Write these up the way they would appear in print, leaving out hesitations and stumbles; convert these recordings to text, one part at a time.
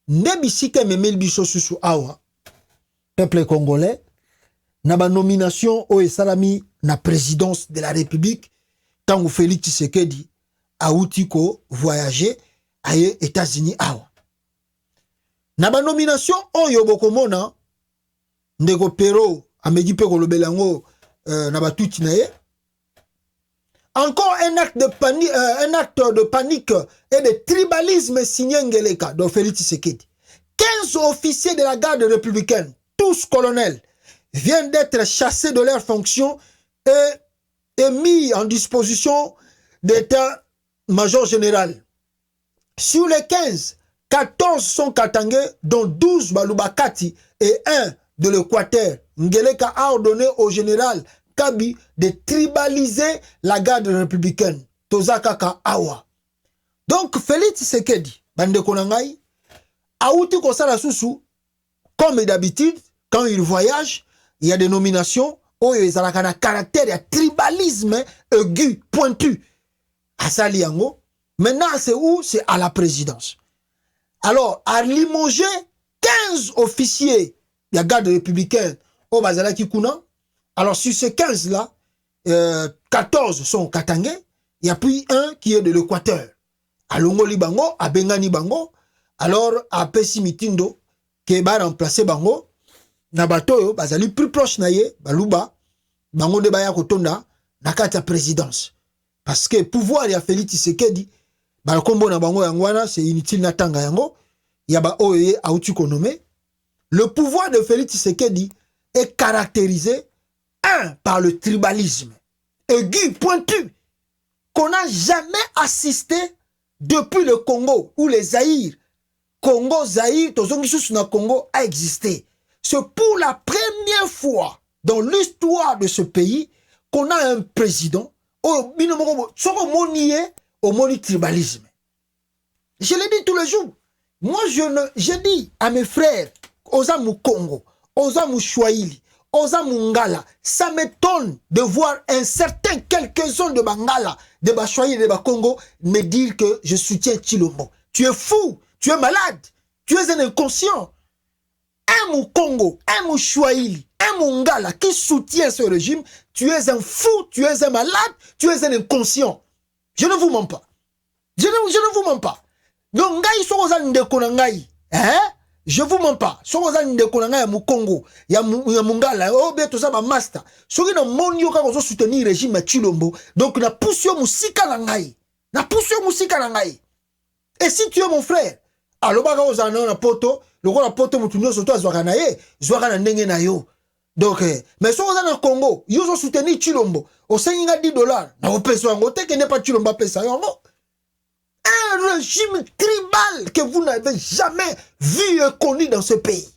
Nebisika memel biso susu awa, peuple congolais, na ba nomination o esalami na présidence de la République, tango Félix Tshisekedi auti ko voyager aye États-Unis awa. Na ba nomination oyo bokomona ndeko Pero amedi pe kolobela ngo na batuti na ye. Encore un acte de panique et de tribalisme signé Ngeleka de Félix Tshisekedi. 15 officiers de la garde républicaine, tous colonels, viennent d'être chassés de leurs fonctions et mis en disposition d'état-major général. Sur les 15, 14 sont katangais, dont 12 Balubakati et 1 de l'Équateur. Ngeleka a ordonné au général Kabi de tribaliser la garde républicaine. Tozakaka Awa. Donc, Félix Tshisekedi, bande konangai, aouti kosala susu, comme d'habitude, quand il voyage, il y a des nominations, où il y a un caractère, il y a tribalisme aigu, pointu. Asali yango. Maintenant, c'est où? C'est à la présidence. Alors, à limoger 15 officiers de la garde républicaine au Bazalaki Kuna. Alors, sur ces 15-là, 14 sont katangais. Il y a puis un qui est de l'Équateur. À Longoli Bango, à Bengani Bango. Alors, à Pessi Mitindo, qui va remplacer Bango. Nabatoyo, Bazali plus proche naye, Baluba, Bango de Baya Kotonda, Nakata présidence. Parce que pouvoir, il y a Félix Tshisekedi, Balkombo na Bango Yangwana, c'est inutile Natanga Yango, il y a ba Oye Aoutukonome. Le pouvoir de Félix Tshisekedi est caractérisé, par le tribalisme aigu, pointu, qu'on n'a jamais assisté depuis le Congo, ou les Zaïre. Congo, Zaïre, Tozongisus na Congo a existé. C'est pour la première fois dans l'histoire de ce pays qu'on a un président au tribalisme. Je l'ai dit tous les jours. Moi, je dis à mes frères, aux Amou Congo, aux Amou Chouaïli, aux Amungala, ça m'étonne de voir un certain quelques-uns de Bangala, de Bachoyi et de Bakongo me dire que je soutiens Tshilombo. Tu es fou, tu es malade, tu es un inconscient. Un Moukongo, un Mouchouaïli, un Mungala qui soutient ce régime, tu es un fou, tu es un malade, tu es un inconscient. Je ne vous mens pas. Je ne vous mens pas. Donc, Ngai Sorozan de Konangai, hein? Je vous mens pas. Sorozan de Konangai ya Moukongo, ya Mungala, oh, bien tout ça, ma master. Sori na monyo ka kozo soutenir régime Tshilombo. Donc, na poussio musika nangai. Na poussio musika nangai. Et si tu es mon frère, alors baga ozana na poto, le roi na poto mutunyo soto azwaka na ye, zwaka na ndenge na yo. Donc, mais si on est dans le Congo, ils ont soutenu Tshilombo. Au $5 $10. Na opeso yango te que n'est pas Tshilombo pesa yango. Un régime tribal que vous n'avez jamais vu et connu dans ce pays.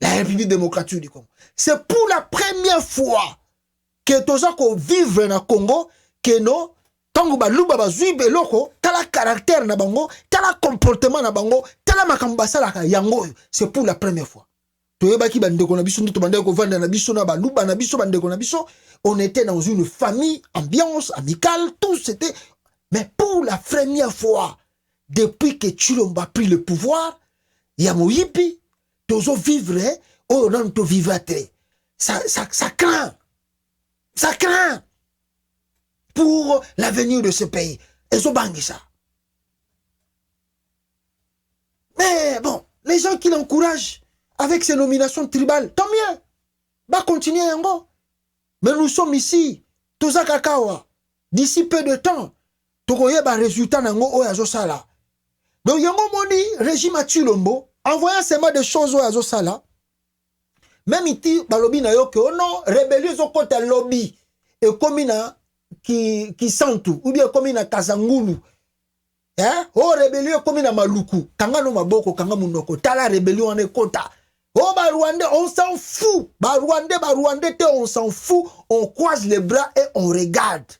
La République démocratique du Congo. C'est pour la première fois que tozako vivre na Congo que non tango baluba bazui beloko tala caractère na bango, tala comportement na bango, tala makambasala ka yango. C'est pour la première fois. On était dans une famille, ambiance, amicale, tout c'était. Mais pour la première fois, depuis que Tshilombo a pris le pouvoir, il y a Moïpi, tozo vivre, oh non, to vivre. Ça craint. Ça craint pour l'avenir de ce pays. Et so bangi ça. Mais bon, les gens qui l'encouragent avec ces nominations tribales, tant mieux. Va continuer yango. Mais nous sommes ici, Toza Kakawa. D'ici peu de temps, tokoye ba résultat nango oyazo sala. Donc yango moni régime à Tshilombo, envoyant seulement des choses oyazo sala. Même iti balobi na yo que oh non, rébellion zo kota lobby et komina qui santu ou bien komina Kazangulu. Hein? Oh rébellion komina Maluku, kanga no maboko kanga munoko, tala rébellion ane kota. Oh Barouandais, on s'en fout. Barouandais, on s'en fout. On croise les bras et on regarde.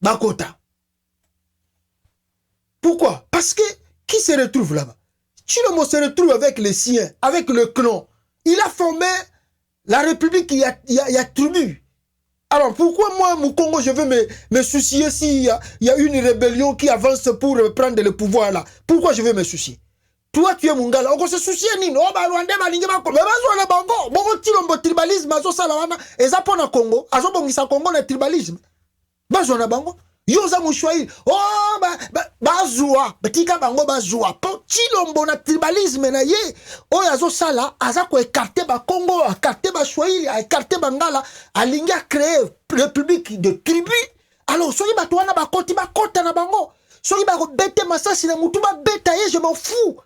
Bakota. Pourquoi? Parce que qui se retrouve là-bas? Tshilombo se retrouve avec les siens, avec le clan. Il a formé la République, il y a tribu. Alors pourquoi moi, mon Congo, je veux me soucier s'il y a une rébellion qui avance pour prendre le pouvoir là? Pourquoi je veux me soucier? Toi, tu es Mungala. On se soucie ni no ba Rwanda ba lingi ba ko. Mais bazo na bango. Bongo tilombo tribalisme azo sala wana. Eza pona Congo. Azo bongisa Congo na tribalisme. Bazo na bango. Yoza mushwai. Oh bazua. Batika bango bazua. Po tilombo na tribalisme na ye. O azo sala aza ko écarter ba Congo, écarter ba Swahili, écarter Bangala, alingi a créer république de tribu. Alors soki ba toana ba kota na bango. Soki ba ko bete masasi na mutu ba beta ye, je m'en fous.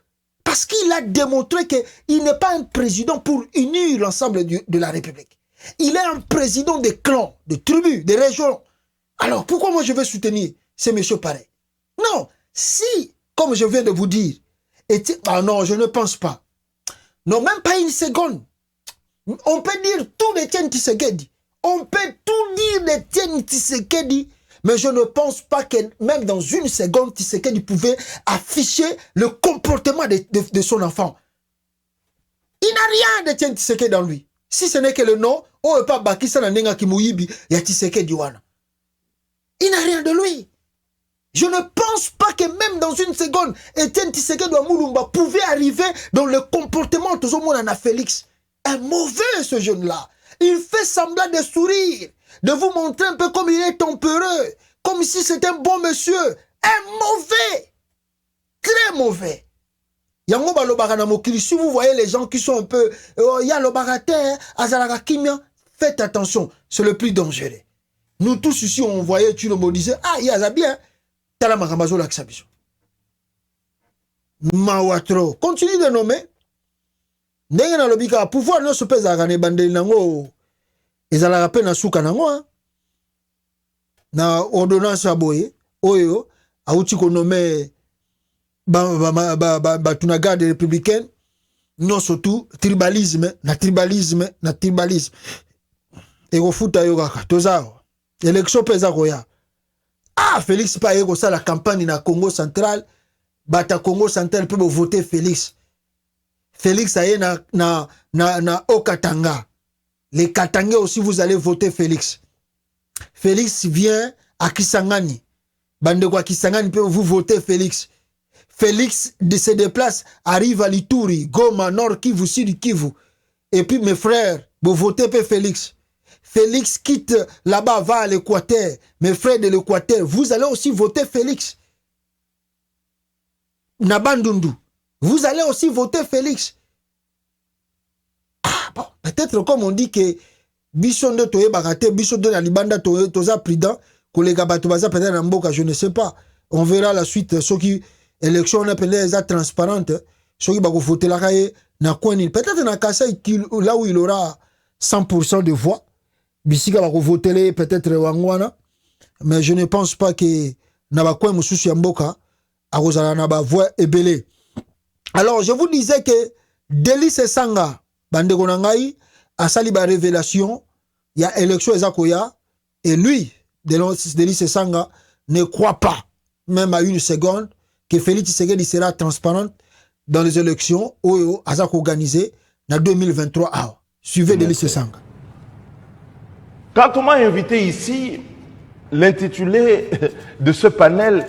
Parce qu'il a démontré qu'il n'est pas un président pour unir l'ensemble de la République. Il est un président des clans, des tribus, des régions. Alors, pourquoi moi je vais soutenir ces messieurs pareils? Non, si, comme je viens de vous dire, ah non, je ne pense pas. Non, même pas une seconde. On peut dire tout d'Étienne Tshisekedi. On peut tout dire d'Étienne Tshisekedi. Mais je ne pense pas que même dans une seconde, Tshisekedi pouvait afficher le comportement de son enfant. Il n'a rien de Tshisekedi dans lui. Si ce n'est que le nom, oh, pas Bakissa Nanenga Kimouibi, il y a Tshisekedi Wana. Il n'a rien de lui. Je ne pense pas que même dans une seconde, Etienne Tshisekedi Moulumba pouvait arriver dans le comportement de Zomona Félix. Un mauvais, ce jeune-là. Il fait semblant de sourire, de vous montrer un peu comme il est tempéreux, comme si c'était un bon monsieur. Un mauvais. Très mauvais. Yango balobaka na mokili, si vous voyez les gens qui sont un peu, ya lobarate, azalaka kimia, faites attention, c'est le plus dangereux. Nous tous ici, on voyait, tu le disais, ah, il y a bien, tala makamazo la kisabiso. Mawatro, continue de nommer. Ndenge na lobika, pouvoir no se pesa gane bandeli nango, ezalaka pe na suka nango, na ordonnance aboye, oyo, auti ko nommé, tuna garde républicaine, non surtout, tribalisme. Ego futa yo kaka, tozao. Élection pesa koya. Ah, Félix pa ego sa la campagne na Congo central, bata Congo central peut voter Félix. Félix aye na Okatanga. Les Katangais aussi, vous allez voter Félix. Félix vient à Kisangani. Bandeko à Kisangani peut vous voter Félix. Félix se déplace, arrive à Lituri, Goma, Nord Kivu, Sud Kivu. Et puis mes frères, vous votez pour Félix. Félix quitte là-bas, va à l'Équateur. Mes frères de l'Équateur, vous allez aussi voter Félix. Nabandundu, vous allez aussi voter Félix. Ah bon, peut-être comme on dit que Bishon de Toye Barate, Bishon de la Libanda Toza Prida, collègue Batobaza peut-être en Boka, je ne sais pas. On verra la suite. Ceux qui élection on appelle les transparentes, ceux qui vont voter la caille, peut-être dans Kassai, là où il aura 100% de voix. Bisika va voter peut-être Wangwana, mais je ne pense pas que Nabakwe Moussousi Mboka a Naba voix ébélé. Alors je vous disais que Délice Sanga, Bandeko Nangai, a sali ba révélation, il y a élection Ezakoya, et lui, Délice Sanga, ne croit pas, même à une seconde, que Félix Tshisekedi sera transparente dans les élections Oyo Azak organisées en 2023. Suivez Délice Sanga. Quand on m'a invité ici, l'intitulé de ce panel,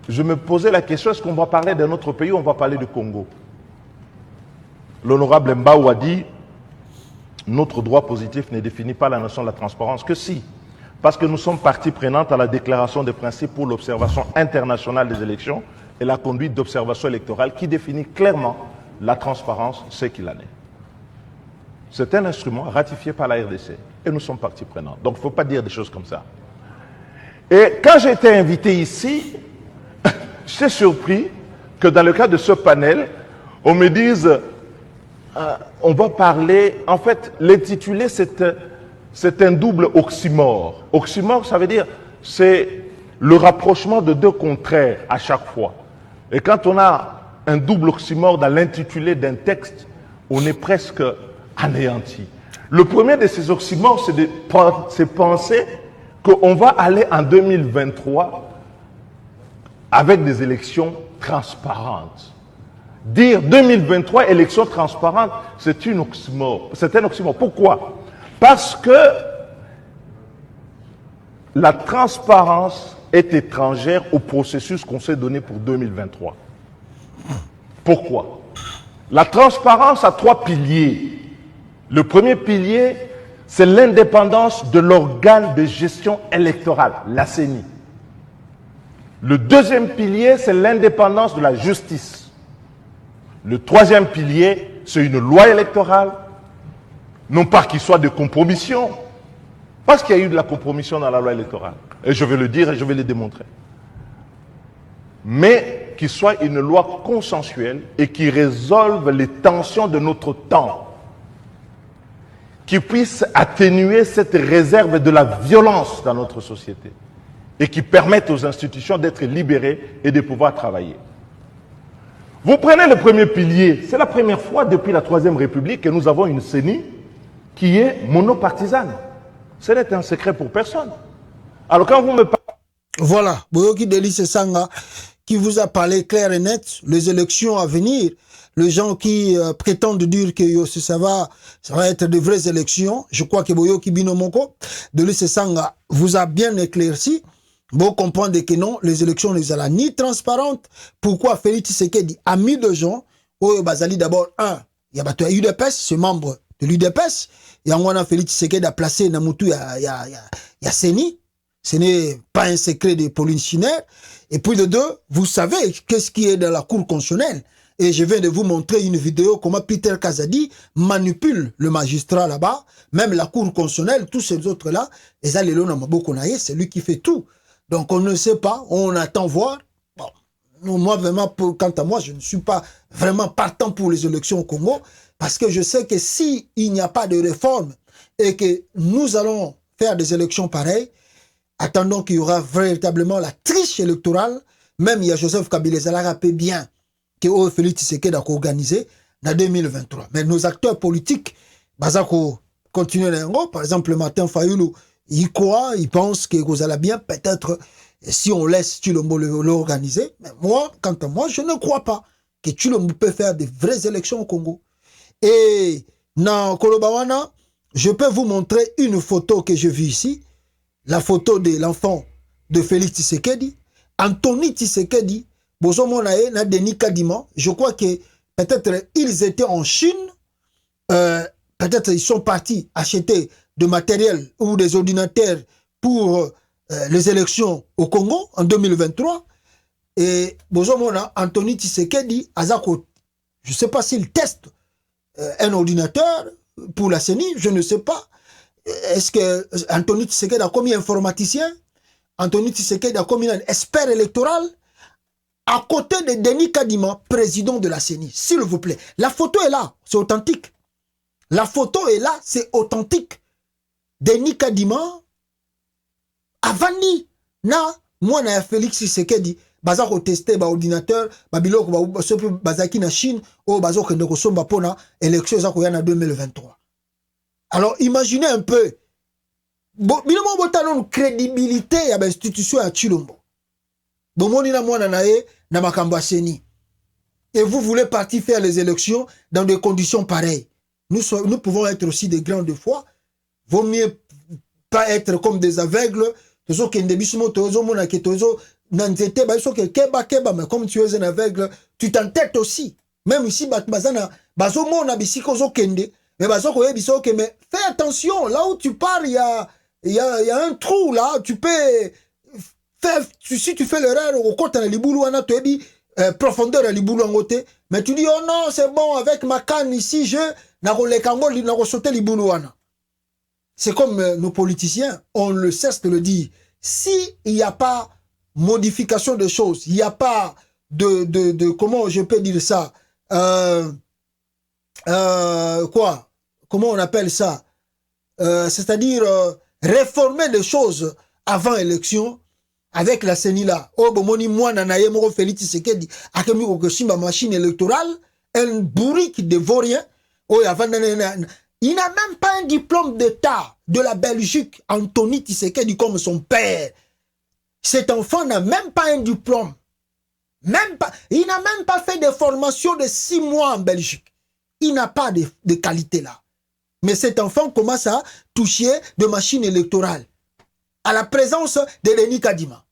je me posais la question, est-ce qu'on va parler d'un autre pays ou on va parler du Congo? L'honorable Mbaou a dit, notre droit positif ne définit pas la notion de la transparence, que si, parce que nous sommes partie prenante à la déclaration des principes pour l'observation internationale des élections et la conduite d'observation électorale qui définit clairement la transparence, ce qu'il en est. C'est un instrument ratifié par la RDC et nous sommes partie prenante. Donc il ne faut pas dire des choses comme ça. Et quand j'ai été invité ici, j'étais surpris que dans le cadre de ce panel, on me dise, on va parler, en fait, l'intitulé c'est un double oxymore. Oxymore, ça veut dire, c'est le rapprochement de deux contraires à chaque fois. Et quand on a un double oxymore dans l'intitulé d'un texte, on est presque anéanti. Le premier de ces oxymores, c'est penser qu'on va aller en 2023 avec des élections transparentes. Dire 2023 élections transparentes, c'est un oxymore. C'est un oxymore. Pourquoi? Parce que la transparence est étrangère au processus qu'on s'est donné pour 2023. Pourquoi? La transparence a 3 piliers. Le premier pilier, c'est l'indépendance de l'organe de gestion électorale, la CENI. Le deuxième pilier, c'est l'indépendance de la justice. Le troisième pilier, c'est une loi électorale, non pas qu'il soit de compromission, parce qu'il y a eu de la compromission dans la loi électorale. Et je vais le dire et je vais le démontrer. Mais qu'il soit une loi consensuelle et qui résolve les tensions de notre temps, qui puisse atténuer cette réserve de la violence dans notre société et qui permette aux institutions d'être libérées et de pouvoir travailler. Vous prenez le premier pilier, c'est la première fois depuis la Troisième République que nous avons une CENI qui est monopartisane. Ce n'est un secret pour personne. Alors quand vous me parlez... Voilà, Boyoki Delice Sanga qui vous a parlé clair et net, les élections à venir, les gens qui prétendent dire que ça va être de vraies élections, je crois que Boyoki Binomoko Delice Sanga vous a bien éclairci. Vous comprenez que non, les élections ne sont ni transparentes. Pourquoi Félix Tshisekedi a mis de gens, Bazali d'abord, il y a UDPS, ce membre de l'UDPS, et on a Félix Tshisekedi a placé Namutu, il y a Seni, ce n'est pas un secret de Pauline Schinner. Et puis de deux, vous savez qu'est-ce qui est dans la cour constitutionnelle. Et je viens de vous montrer une vidéo comment Peter Kazadi manipule le magistrat là-bas, même la cour constitutionnelle, tous ces autres-là, et ça, c'est lui qui fait tout. Donc on ne sait pas, on attend voir. Bon, moi vraiment, quant à moi, je ne suis pas vraiment partant pour les élections au Congo, parce que je sais que s'il n'y a pas de réforme et que nous allons faire des élections pareilles, attendons qu'il y aura véritablement la triche électorale. Même il y a Joseph Kabila Zala rappelle bien que Félix Tshisekedi a organisé en 2023. Mais nos acteurs politiques, Bazako continuent par exemple Martin Fayoulou, il croit, il pense que vous allez bien, peut-être, si on laisse Tshilombo l'organiser. Mais moi, quant à moi, je ne crois pas que Tshilombo peut faire de vraies élections au Congo. Et dans Kolobawana, je peux vous montrer une photo que j'ai vue ici. La photo de l'enfant de Félix Tshisekedi. Anthony Tshisekedi, Bozomonae, na Denis Kadima. Je crois que peut-être ils étaient en Chine. Peut-être ils sont partis acheter de matériel ou des ordinateurs pour les élections au Congo en 2023. Et Bozomona, Anthony Tshisekedi, Azako, je ne sais pas s'il teste un ordinateur pour la CENI, je ne sais pas. Est-ce que Anthony Tshisekedi a commis informaticien? Anthony Tshisekedi a commis un expert électoral à côté de Denis Kadima, président de la CENI. S'il vous plaît. La photo est là, c'est authentique. La photo est là, c'est authentique. Denis Kadima, avani, na, moi na Félix Tshisekedi, bazako testé ba ordinateur, babiloko bazaki na Chine, o bazoko ndeko somba pona élection zako yana 2023. Alors imaginez un peu, biloko botalon crédibilité ya ba institution ya Tshilombo. Bomoni na mwana nae na makambo ya CENI. Et vous voulez partir faire les élections dans des conditions pareilles. Nous pouvons être aussi des grands de foi. Vaut mieux pas être comme des aveugles. Mais comme tu es un aveugle, tu t'entêtes aussi. Même ici, mais fais attention, là où tu pars, il y a un trou là, tu peux faire, si tu fais l'erreur, au côté de l'Iboulou, profondeur à l'Iboulou en côté, mais tu dis, oh non, c'est bon, avec ma canne ici, c'est comme nos politiciens, on ne cesse de le dire. S'il n'y a pas modification de choses, il n'y a pas de comment je peux dire ça, quoi, comment on appelle ça, c'est-à-dire réformer les choses avant élection, avec la CENI là. Oh, bomoni moi nanaye moko Félix Tshisekedi akemi kokosimba machine électorale, un bourrique de vaurien. Oh, il n'a même pas un diplôme d'État de la Belgique, Anthony Tshisekedi, comme son père. Cet enfant n'a même pas un diplôme. Même pas, il n'a même pas fait de formation de 6 mois en Belgique. Il n'a pas de qualité là. Mais cet enfant commence à toucher de machines électorales à la présence de Denis Kadima.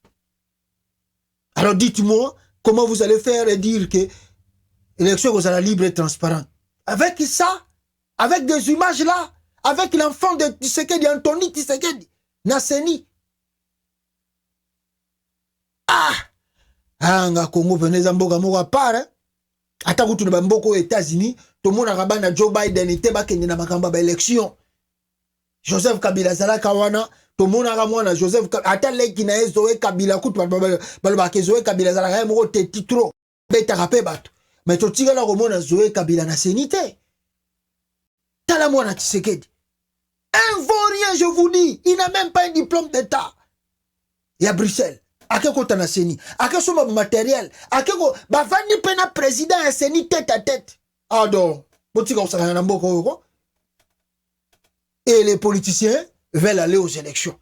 Alors dites-moi, comment vous allez faire et dire que élection qui sera libre et transparente. Avec ça, avec des images là, avec l'enfant de Tshisekedi, Anthony Tshisekedi, Nasseni. Nga Congo venez mboka moko à part, hein. Ata kutu na mboko aux États-Unis, tout le monde a rabana Joe Biden était bakende na makamba ba élection. Joseph Kabila zala kawana, tout le monde a ramona Joseph Kabila, ata leki na Zoé Kabila kutu ba Zoé Kabila zala ka moko te titro, beta rapé bato. Mais tout tika la romona Zoé Kabila na sénité. Tala mwana Tshisekedi. Un vaurien, je vous dis, il n'a même pas un diplôme d'État. Il y a Bruxelles. Akeko tanaseni, akeko soma matériel, akeko bavani pena président ya seni tête à tête. Ah donc, botika osaka na mboko yoko. Et les politiciens veulent aller aux élections.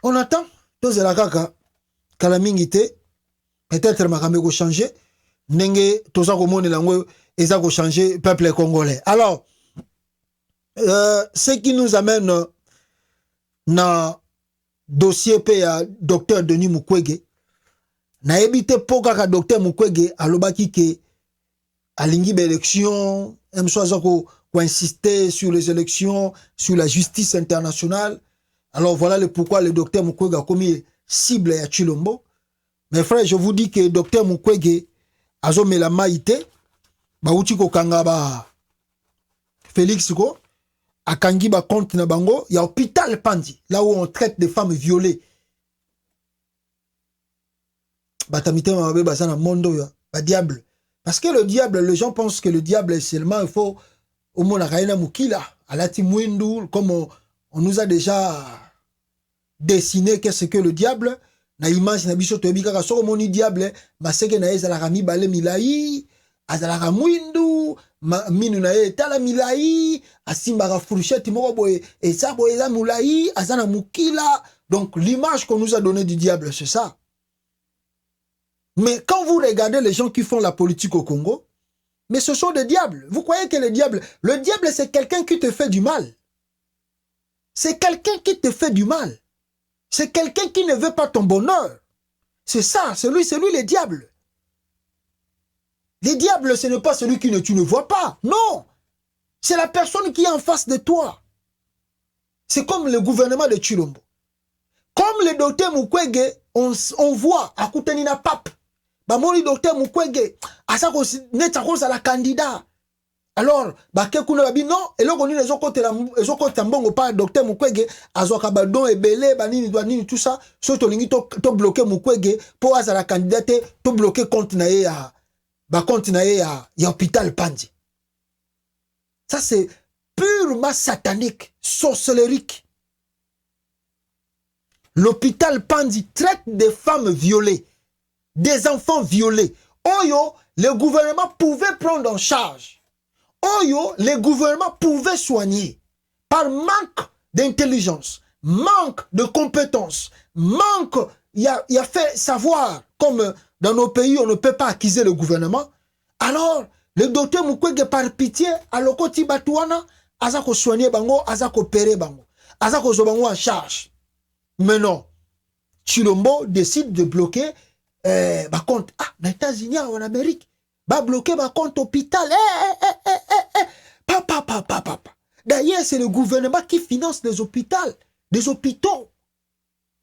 On attend, tous la kaka, kalamingite, peut-être makamé ko changer, nenge toza ko mone lango eza ko changer peuple congolais. Alors, ce qui nous amène na dossier pe ya docteur Denis Mukwege na ebite poka ka docteur Mukwege alobaki ke alingi ba élection msoaza ko insister sur les élections, sur la justice internationale. Alors voilà le pourquoi le docteur Mukwege a commis cible ya Chilombo. Mes frères, je vous dis que docteur Mukwege azomela maite ba uti ko kanga ba Félix ko akangi ba compte na bango, il y a hôpital Pandi, là où on traite des femmes violées. Batamite mabe basana mondo ya, ba diable. Parce que le diable, les gens pensent que le diable est seulement, il faut au moins la raina mukila, alati mwindu, comme on nous a déjà dessiné qu'est-ce que le diable. Na image na biso to bika ka soko moni diable, maseke na eza la rami bale milai, azala mwindu. Minu na ye tala milai asimba ka fourchette moko boye et ça boye za mulai azana mukila. Donc l'image qu'on nous a donnée du diable c'est ça. Mais quand vous regardez les gens qui font la politique au Congo, mais ce sont des diables. Vous croyez que le diable c'est quelqu'un qui te fait du mal. C'est quelqu'un qui te fait du mal. C'est quelqu'un qui ne veut pas ton bonheur. C'est ça, c'est lui le diable. Le diable, ce n'est pas celui que tu ne vois pas. Non. C'est la personne qui est en face de toi. C'est comme le gouvernement de Chilombo. Comme le docteur Mukwege, on voit à Koutenina Pape. Bamoni docteur Mukwege, à ça qu'on est la candidat. Alors, bakekuna babi non, et là on dit les autres tambongo pas docteur Mukwege, azoka badon et belé, banini douanini tout ça, surtout lingi to bloquer Mukwege pour à la candidate, to bloquer compte na ya. Ba compte na ya hôpital Pandi. Ça c'est purement satanique, sorcellerique. L'hôpital Pandi traite des femmes violées, des enfants violés. Oyo, le gouvernement pouvait prendre en charge. Oyo, le gouvernement pouvait soigner. Par manque d'intelligence, manque de compétences, manque, il a fait savoir, comme dans nos pays, on ne peut pas accuser le gouvernement. Alors, le docteur Mukwege, par pitié, à l'okoti batouana, azako soigner bango, azako opérer bango, azako zobango en charge. Mais non, Chilombo décide de bloquer ba compte. Ah, dans les États-Unis, en Amérique, va bloquer ba compte hôpital. Papa. D'ailleurs, c'est le gouvernement qui finance les hôpitaux, des hôpitaux.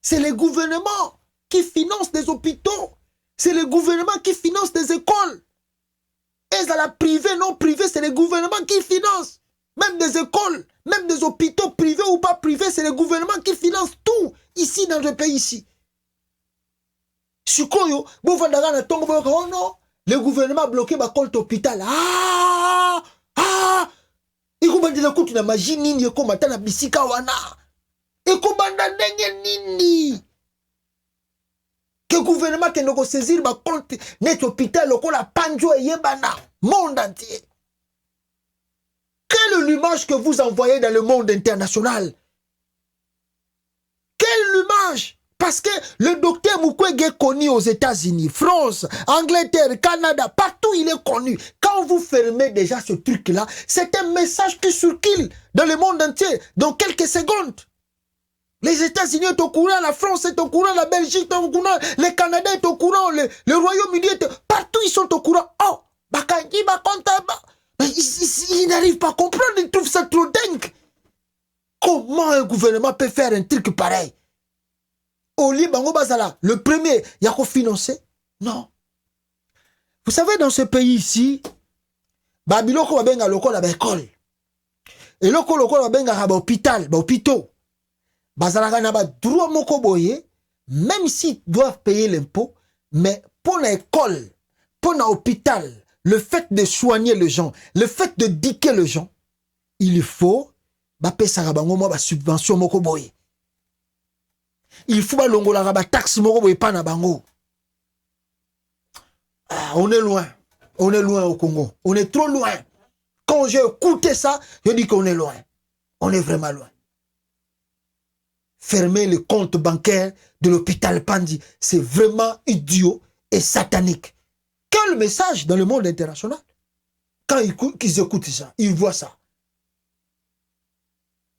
C'est le gouvernement qui finance des hôpitaux. C'est le gouvernement qui finance des écoles. Et ça la privée, non privée, c'est le gouvernement qui finance. Même des écoles, même des hôpitaux privés ou pas privés, c'est le gouvernement qui finance tout ici dans le pays ici. Sukoyo, oh non, le gouvernement a bloqué ma compte hôpital. Il faut dire que tu n'as pas nini comme atana bisika wana. Et comment nini? Que le gouvernement qui ne saisir ma compte net hôpital local la panjo et yebana monde entier. Quelle est l'image que vous envoyez dans le monde international? Quelle image? Parce que le docteur Mukwege est connu aux États-Unis, France, Angleterre, Canada, partout il est connu. Quand vous fermez déjà ce truc-là, c'est un message qui circule dans le monde entier dans quelques secondes. Les États-Unis sont au courant, la France est au courant, la Belgique est au courant, le Canada est au courant, le Royaume-Uni est... Partout ils sont au courant. Oh, Bakangi, Bakontaba. Ils n'arrivent pas à comprendre, ils trouvent ça trop dingue. Comment un gouvernement peut faire un truc pareil? Au Liban, le premier, il y a qu'à financer? Non. Vous savez, dans ce pays ici, Babiloko va benga loko la école. Et loko va benga ba hôpital, ba hôpitaux. Bazalaka na ba droit moko boye, même s'ils doivent payer l'impôt, mais pour l'école, pour l'hôpital, le fait de soigner les gens, le fait de diquer les gens, il faut bape sarabango mo ba subvention moko boye. Il faut ba longola ba taxe moko boye pa na bango. Ah, on est loin au Congo. On est trop loin. Quand j'ai écouté ça, je dis qu'on est loin. On est vraiment loin. Fermer le compte bancaire de l'hôpital Pandi, c'est vraiment idiot et satanique. Quel message dans le monde international? Quand ils écoutent ça, ils voient ça.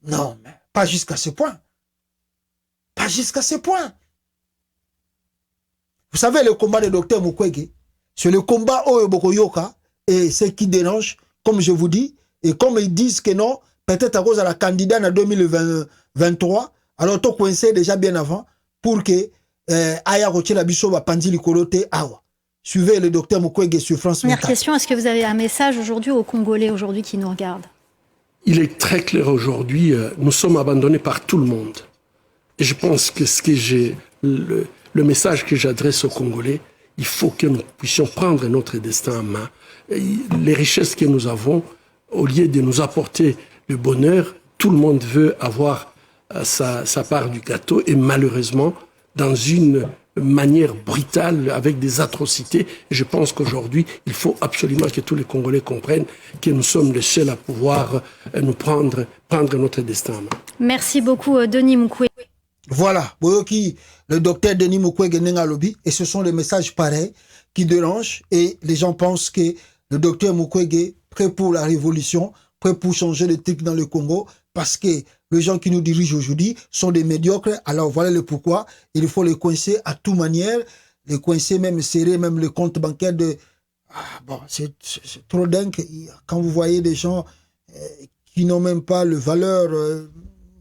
Non, mais pas jusqu'à ce point. Pas jusqu'à ce point. Vous savez, le combat de Dr Mukwege, c'est le combat Oyo Bokoyoka, et ce qui dérange, comme je vous dis, et comme ils disent que non, peut-être à cause de la candidate en 2023, alors tout coincé déjà bien avant, pour que Aya Roche Labiso va pandi likolote awa. Suivez le docteur Mukwege sur France 24. Première question, est-ce que vous avez un message aujourd'hui aux Congolais aujourd'hui qui nous regardent? Il est très clair aujourd'hui, nous sommes abandonnés par tout le monde. Et je pense que le message que j'adresse aux Congolais, il faut que nous puissions prendre notre destin en main. Et les richesses que nous avons, au lieu de nous apporter le bonheur, tout le monde veut avoir sa part du gâteau. Et malheureusement, dans une manière brutale, avec des atrocités, je pense qu'aujourd'hui, il faut absolument que tous les Congolais comprennent que nous sommes les seuls à pouvoir nous prendre notre destin en main. Merci beaucoup, Denis Mukwege. Voilà, le docteur Denis Mukwege Nengalobi, et ce sont des messages pareils qui dérangent, et les gens pensent que le docteur Mukwege, prêt pour la révolution, prêt pour changer les trucs dans le Congo, parce que les gens qui nous dirigent aujourd'hui sont des médiocres. Alors voilà le pourquoi. Il faut les coincer à toute manière, les coincer, même serrer, même le compte bancaire de... Ah, bon, c'est trop dingue. Quand vous voyez des gens qui n'ont même pas le valeur...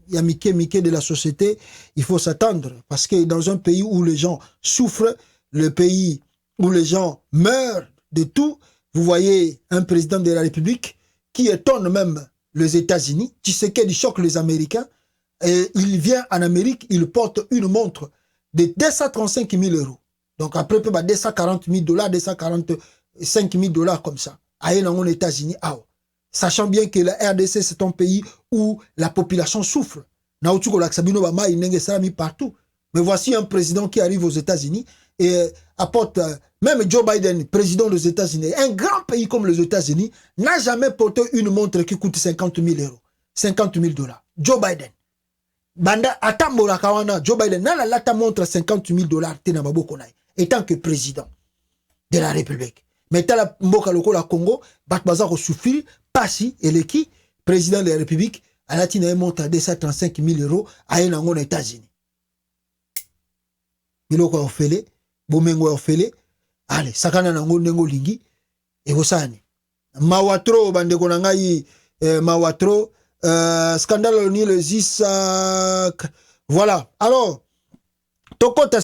il y a Mickey de la société, il faut s'attendre. Parce que dans un pays où les gens souffrent, le pays où les gens meurent de tout, vous voyez un président de la République qui étonne même les États-Unis, Tshisekedi choque les Américains, et il vient en Amérique, il porte une montre de 235 000 euros. Donc après, peut 240 000 $, 245 000 $, comme ça. Aïe, aux États-Unis, sachant bien que la RDC, c'est un pays où la population souffre. Partout. Mais voici un président qui arrive aux États-Unis et apporte, même Joe Biden, président des États-Unis, un grand pays comme les États-Unis, n'a jamais porté une montre qui coûte 50 000 euros, 50 000 $. Joe Biden. Banda Atambola Kawana, Joe Biden, n'a la montre 50 000 $, étant que président de la République. Mais t'as la Mboka Loko la Congo, Batbaza ko souffrir, Passi, et qui, président de la République, à la Tina montre à 235 000 euros à un aux États-Unis. Biloko ofele, Bomengo ofele, allez, sakana nango nengo lingi, et osani. Mawatro, bande konangai, Mawatro, scandale ni le 10, voilà. Alors, Tokota